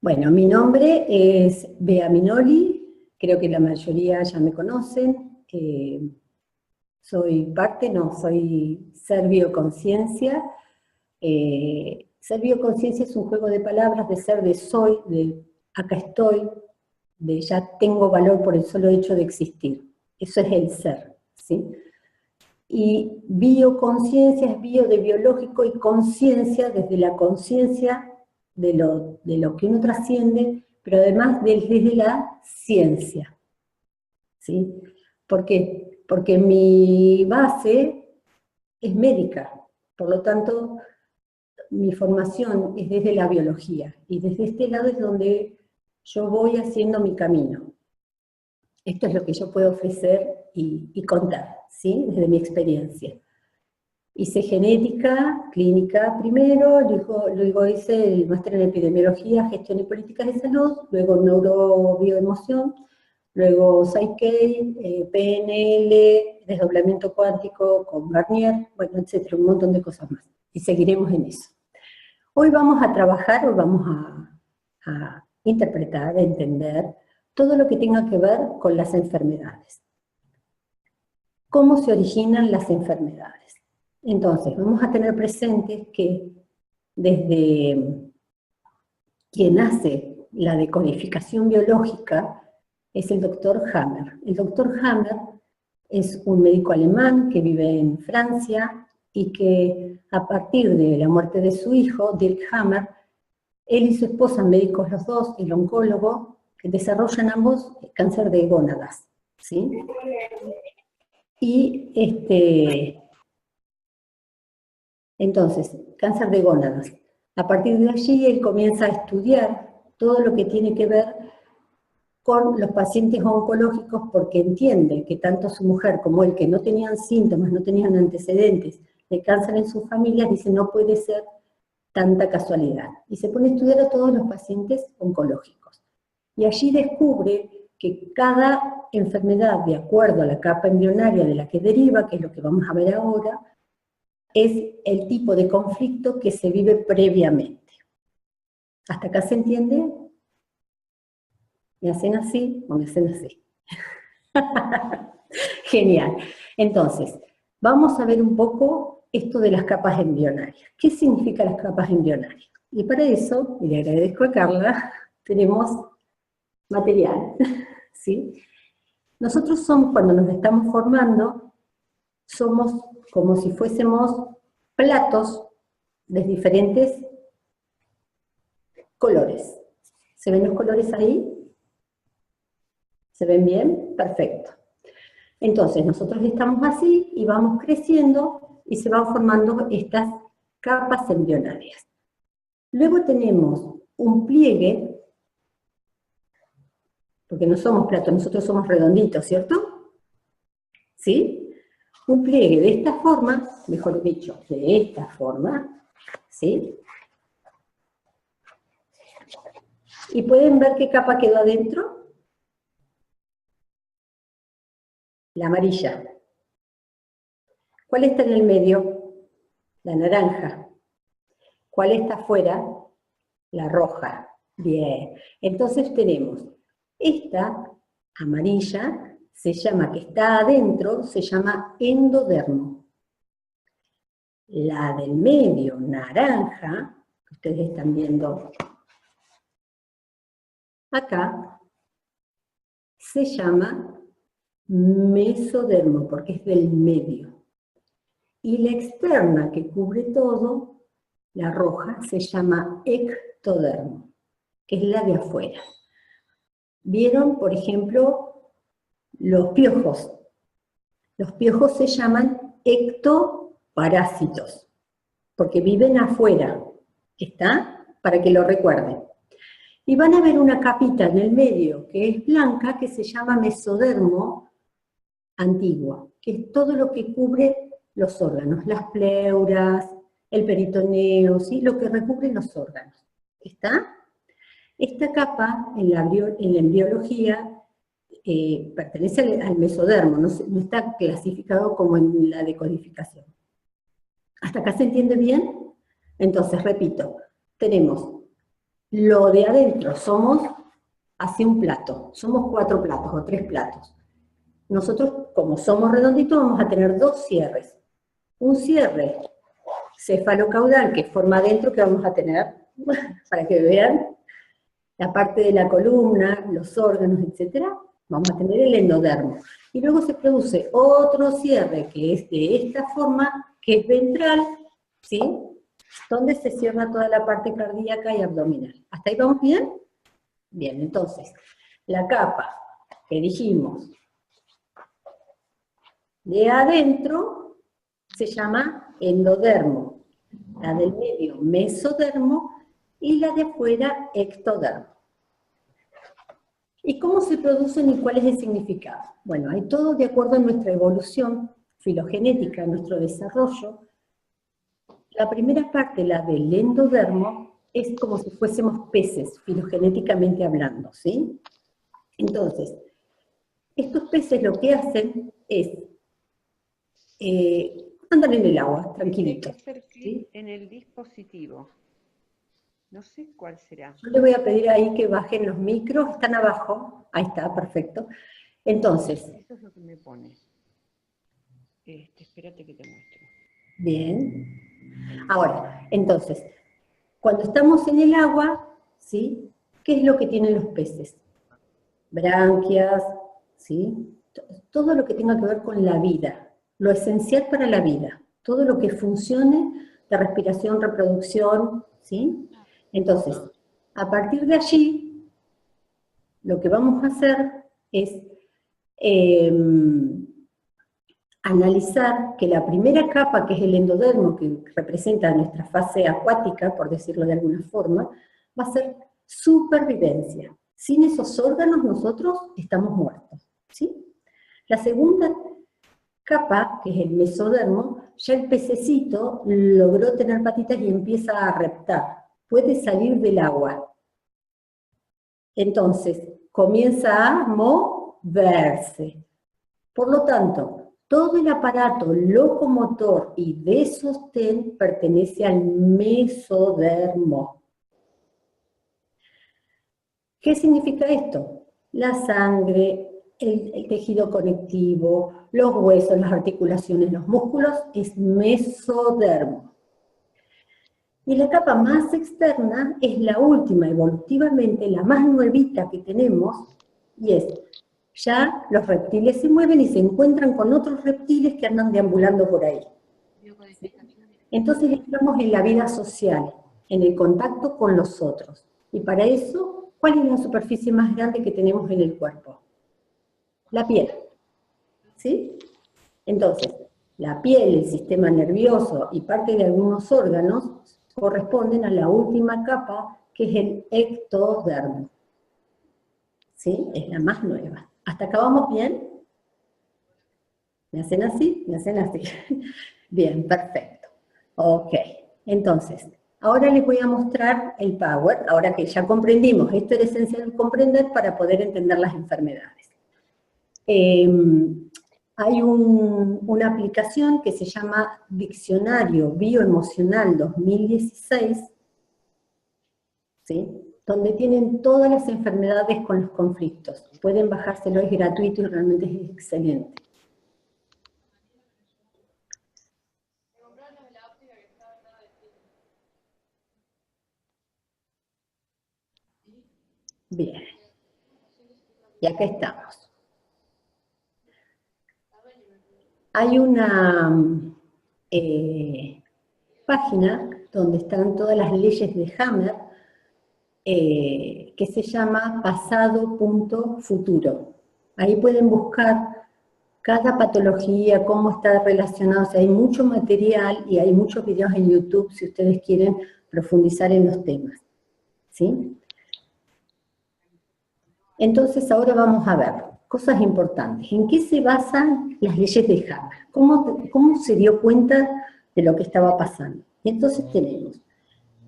Bueno, mi nombre es Bea Minoli, creo que la mayoría ya me conocen. Soy Ser Bioconciencia. Ser Bioconciencia es un juego de palabras de ser, de soy, de acá estoy, de ya tengo valor por el solo hecho de existir. Eso es el ser, ¿sí? Y bioconciencia es bio de biológico y conciencia desde la conciencia de lo que uno trasciende, pero además desde la ciencia, ¿sí? ¿Por qué? Porque mi base es médica, por lo tanto, mi formación es desde la biología, y desde este lado es donde yo voy haciendo mi camino. Esto es lo que yo puedo ofrecer y contar, ¿sí? Desde mi experiencia. Hice genética, clínica primero, luego hice el máster en epidemiología, gestión y políticas de salud, luego neurobioemoción, luego Psyche, PNL, desdoblamiento cuántico con Garnier, bueno, etcétera, un montón de cosas más. Y seguiremos en eso. Hoy vamos a trabajar, hoy vamos a interpretar, a entender todo lo que tenga que ver con las enfermedades. ¿Cómo se originan las enfermedades? Entonces, vamos a tener presentes que desde quien hace la decodificación biológica es el doctor Hammer. El doctor Hammer es un médico alemán que vive en Francia y que a partir de la muerte de su hijo, Dirk Hammer, él y su esposa, médicos los dos, el oncólogo, que desarrollan ambos cáncer de gónadas, ¿sí? Y entonces, cáncer de gónadas. A partir de allí, él comienza a estudiar todo lo que tiene que ver con los pacientes oncológicos porque entiende que tanto su mujer como él, que no tenían síntomas, no tenían antecedentes de cáncer en sus familias, dice, no puede ser tanta casualidad. Y se pone a estudiar a todos los pacientes oncológicos. Y allí descubre que cada enfermedad, de acuerdo a la capa embrionaria de la que deriva, que es lo que vamos a ver ahora, es el tipo de conflicto que se vive previamente. ¿Hasta acá se entiende? ¿Me hacen así o me hacen así? Genial. Entonces, vamos a ver un poco esto de las capas embrionarias. ¿Qué significan las capas embrionarias? Y para eso, y le agradezco a Carla, tenemos material, ¿sí? Nosotros somos, cuando nos estamos formando, somos como si fuésemos platos de diferentes colores. ¿Se ven los colores ahí? ¿Se ven bien? Perfecto. Entonces, nosotros estamos así y vamos creciendo y se van formando estas capas embrionarias. Luego tenemos un pliegue, porque no somos platos, nosotros somos redonditos, ¿cierto? ¿Sí? Un pliegue de esta forma, mejor dicho, de esta forma, ¿sí? ¿Y pueden ver qué capa quedó adentro? La amarilla. ¿Cuál está en el medio? La naranja. ¿Cuál está afuera? La roja. Bien. Entonces tenemos esta amarilla, se llama, que está adentro, se llama endodermo. La del medio, naranja, que ustedes están viendo acá, se llama mesodermo, porque es del medio. Y la externa, que cubre todo, la roja, se llama ectodermo, que es la de afuera. ¿Vieron, por ejemplo, los piojos? Los piojos se llaman ectoparásitos, porque viven afuera, ¿está? Para que lo recuerden. Y van a ver una capita en el medio, que es blanca, que se llama mesodermo antiguo, que es todo lo que cubre los órganos, las pleuras, el peritoneo, ¿sí? Lo que recubre los órganos. ¿Está? Esta capa, en la embriología, pertenece al mesodermo, no está clasificado como en la decodificación. ¿Hasta acá se entiende bien? Entonces, repito, tenemos lo de adentro, somos así un plato, somos 4 platos o 3 platos. Nosotros, como somos redonditos, vamos a tener 2 cierres. Un cierre cefalocaudal, que forma adentro, que vamos a tener, para que vean, la parte de la columna, los órganos, etcétera, vamos a tener el endodermo. Y luego se produce otro cierre, que es de esta forma, que es ventral, ¿sí? Donde se cierra toda la parte cardíaca y abdominal. ¿Hasta ahí vamos bien? Bien, entonces, la capa que dijimos de adentro se llama endodermo, la del medio mesodermo y la de fuera ectodermo. ¿Y cómo se producen y cuál es el significado? Bueno, hay todo de acuerdo a nuestra evolución filogenética, nuestro desarrollo. La primera parte, la del endodermo, es como si fuésemos peces, filogenéticamente hablando, ¿sí? Entonces, estos peces lo que hacen es, andan en el agua, tranquilitos. Hacer clic en el dispositivo. No sé cuál será. Yo le voy a pedir ahí que bajen los micros, están abajo, ahí está, perfecto. Entonces. Eso es lo que me pone. Espérate que te muestro. Bien. Ahora, entonces, cuando estamos en el agua, ¿sí? ¿Qué es lo que tienen los peces? Branquias, ¿sí? Todo lo que tenga que ver con la vida, lo esencial para la vida, todo lo que funcione de respiración, reproducción, ¿sí? Entonces, a partir de allí, lo que vamos a hacer es analizar que la primera capa, que es el endodermo, que representa nuestra fase acuática, por decirlo de alguna forma, va a ser supervivencia. Sin esos órganos nosotros estamos muertos, ¿sí? La segunda capa, que es el mesodermo, ya el pececito logró tener patitas y empieza a reptar, puede salir del agua. Entonces, comienza a moverse. Por lo tanto, todo el aparato locomotor y de sostén pertenece al mesodermo. ¿Qué significa esto? La sangre, el tejido conectivo, los huesos, las articulaciones, los músculos, es mesodermo. Y la capa más externa es la última, evolutivamente, la más nuevita que tenemos, y es, ya los reptiles se mueven y se encuentran con otros reptiles que andan deambulando por ahí. Entonces estamos en la vida social, en el contacto con los otros. Y para eso, ¿cuál es la superficie más grande que tenemos en el cuerpo? La piel. ¿Sí? Entonces, la piel, el sistema nervioso y parte de algunos órganos corresponden a la última capa, que es el ectodermo. ¿Sí? Es la más nueva. ¿Hasta acá vamos bien? ¿Me hacen así? ¿Me hacen así? Bien, perfecto. Ok, entonces, ahora les voy a mostrar el Power, ahora que ya comprendimos, esto era esencial comprender para poder entender las enfermedades. Hay una aplicación que se llama Diccionario Bioemocional 2016, ¿sí? Donde tienen todas las enfermedades con los conflictos. Pueden bajárselo, es gratuito y realmente es excelente. Bien. Y acá estamos. Hay una página donde están todas las leyes de Hammer, que se llama pasado.futuro. Ahí pueden buscar cada patología, cómo está relacionado, o sea, hay mucho material y hay muchos videos en YouTube si ustedes quieren profundizar en los temas, ¿sí? Entonces ahora vamos a ver cosas importantes. ¿En qué se basan las leyes de Hammer? ¿Cómo se dio cuenta de lo que estaba pasando? Y entonces tenemos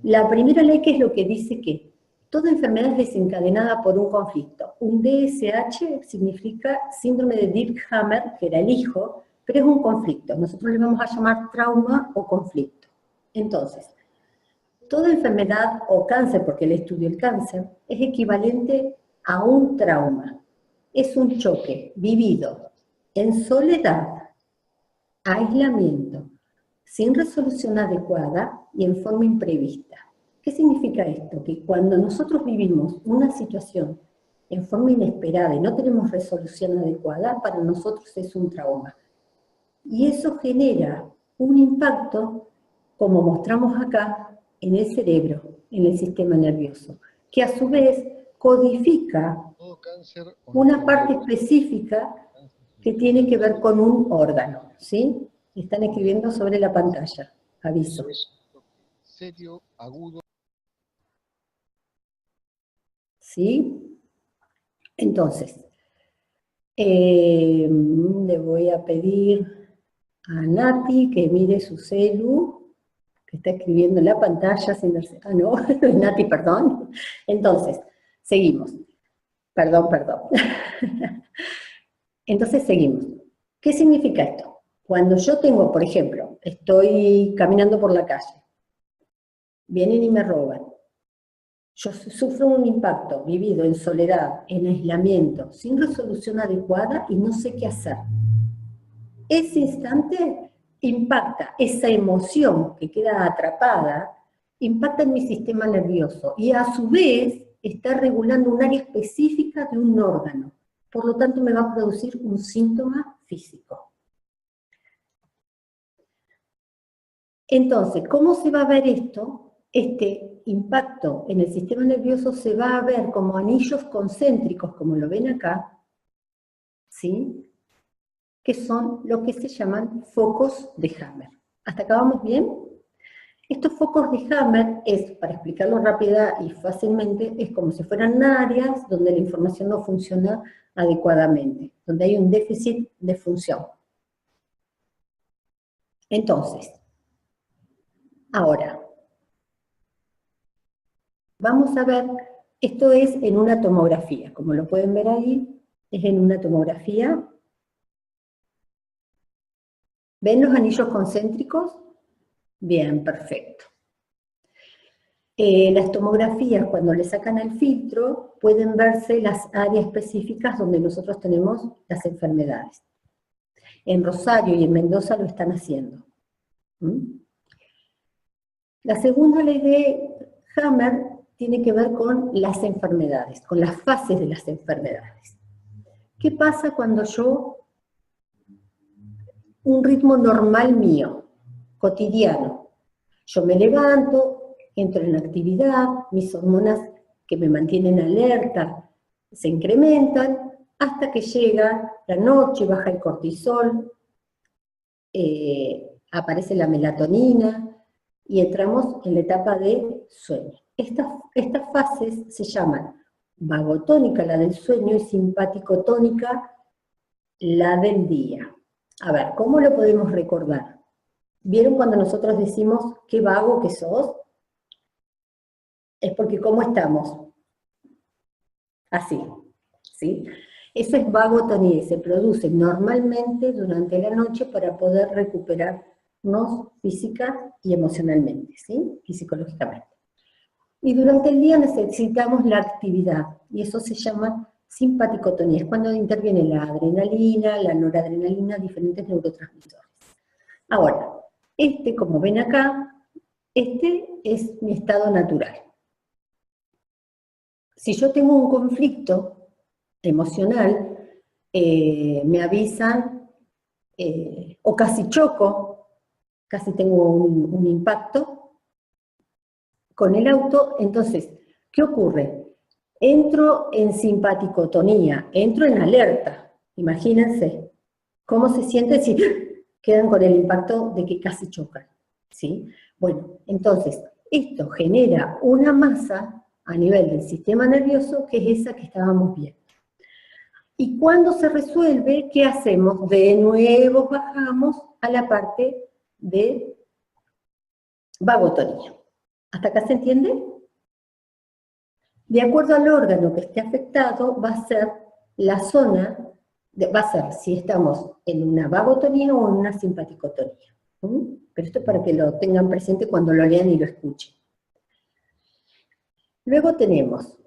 la primera ley, que es lo que dice que toda enfermedad es desencadenada por un conflicto. Un DSH significa síndrome de Dirk-Hammer, que era el hijo, pero es un conflicto. Nosotros le vamos a llamar trauma o conflicto. Entonces, Toda enfermedad o cáncer, porque él estudió el cáncer, es equivalente a un trauma. Es un choque vivido en soledad, aislamiento, sin resolución adecuada y en forma imprevista. ¿Qué significa esto? Que cuando nosotros vivimos una situación en forma inesperada y no tenemos resolución adecuada, para nosotros es un trauma. Y eso genera un impacto, como mostramos acá, en el cerebro, en el sistema nervioso, que a su vez codifica una parte específica que tiene que ver con un órgano, ¿sí? Están escribiendo sobre la pantalla, aviso. Serio, agudo. ¿Sí? Entonces, le voy a pedir a Nati que mire su celu, que está escribiendo en la pantalla sin darse... Ah, no, Nati, perdón. Entonces, seguimos. Perdón. Entonces, seguimos. ¿Qué significa esto? Cuando yo tengo, por ejemplo, estoy caminando por la calle, vienen y me roban, yo sufro un impacto vivido en soledad, en aislamiento, sin resolución adecuada y no sé qué hacer. Ese instante impacta, esa emoción que queda atrapada, impacta en mi sistema nervioso y a su vez está regulando un área específica de un órgano. Por lo tanto, me va a producir un síntoma físico. Entonces, ¿cómo se va a ver esto? Este impacto en el sistema nervioso se va a ver como anillos concéntricos, como lo ven acá, ¿sí? Que son lo que se llaman focos de Hammer. ¿Hasta acá vamos bien? Estos focos de Hammer es, para explicarlo rápida y fácilmente, es como si fueran áreas donde la información no funciona adecuadamente, donde hay un déficit de función. Entonces, ahora, vamos a ver, esto es en una tomografía, como lo pueden ver ahí, es en una tomografía. ¿Ven los anillos concéntricos? Bien, perfecto. Las tomografías, cuando le sacan el filtro, pueden verse las áreas específicas donde nosotros tenemos las enfermedades. En Rosario y en Mendoza lo están haciendo. La segunda ley de Hammer tiene que ver con las enfermedades, con las fases de las enfermedades. ¿Qué pasa cuando yo, un ritmo normal mío, cotidiano, yo me levanto, entro en actividad, mis hormonas que me mantienen alerta se incrementan, hasta que llega la noche, baja el cortisol, aparece la melatonina, y entramos en la etapa de sueño. Estas fases se llaman vagotónica, la del sueño, y simpaticotónica, la del día. A ver, ¿cómo lo podemos recordar? ¿Vieron cuando nosotros decimos qué vago que sos? Es porque ¿cómo estamos? Así, ¿sí? Eso es vagotonía, se produce normalmente durante la noche para poder recuperarnos física y emocionalmente, ¿sí? Y psicológicamente. Y durante el día necesitamos la actividad, y eso se llama simpaticotonía, es cuando interviene la adrenalina, la noradrenalina, diferentes neurotransmisores. Ahora, como ven acá, este es mi estado natural. Si yo tengo un conflicto emocional, me avisan, o casi choco, casi tengo un impacto con el auto, entonces, ¿qué ocurre? Entro en simpaticotonía, entro en alerta. Imagínense cómo se siente si quedan con el impacto de que casi chocan, ¿sí? Bueno, entonces, esto genera una masa a nivel del sistema nervioso que es esa que estábamos viendo. Y cuando se resuelve, ¿qué hacemos? De nuevo bajamos a la parte de vagotonía. ¿Hasta acá se entiende? De acuerdo al órgano que esté afectado, va a ser la zona, va a ser si estamos en una vagotonía o en una simpaticotonía. Pero esto es para que lo tengan presente cuando lo lean y lo escuchen. Luego tenemos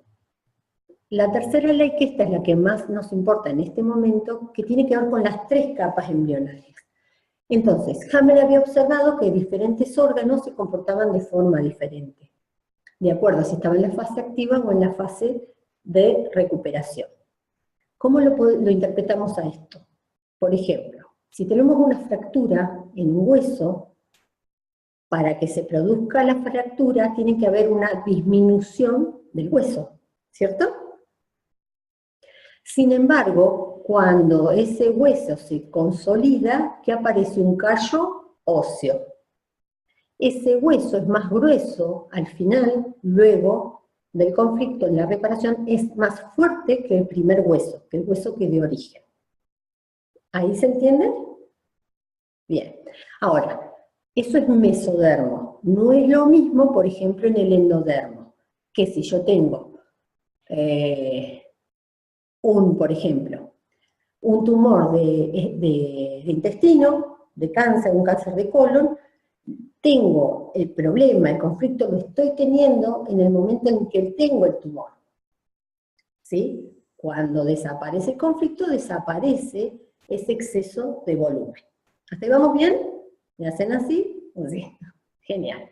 la tercera ley, que esta es la que más nos importa en este momento, que tiene que ver con las 3 capas embrionarias. Entonces, Hammer había observado que diferentes órganos se comportaban de forma diferente, de acuerdo a si estaba en la fase activa o en la fase de recuperación. ¿Cómo lo interpretamos a esto? Por ejemplo, si tenemos una fractura en un hueso, para que se produzca la fractura tiene que haber una disminución del hueso, ¿cierto? Sin embargo, cuando ese hueso se consolida, ¿qué aparece? Un callo óseo. Ese hueso es más grueso al final, luego del conflicto en la reparación, es más fuerte que el primer hueso, que el hueso que dio origen. ¿Ahí se entiende? Bien. Ahora, eso es mesodermo. No es lo mismo, por ejemplo, en el endodermo, que si yo tengo por ejemplo, un tumor de intestino, de cáncer, un cáncer de colon, tengo el problema, el conflicto lo estoy teniendo en el momento en que tengo el tumor. ¿Sí? Cuando desaparece el conflicto, desaparece ese exceso de volumen. ¿Hasta ahí vamos bien? ¿Me hacen así? Sí. Genial.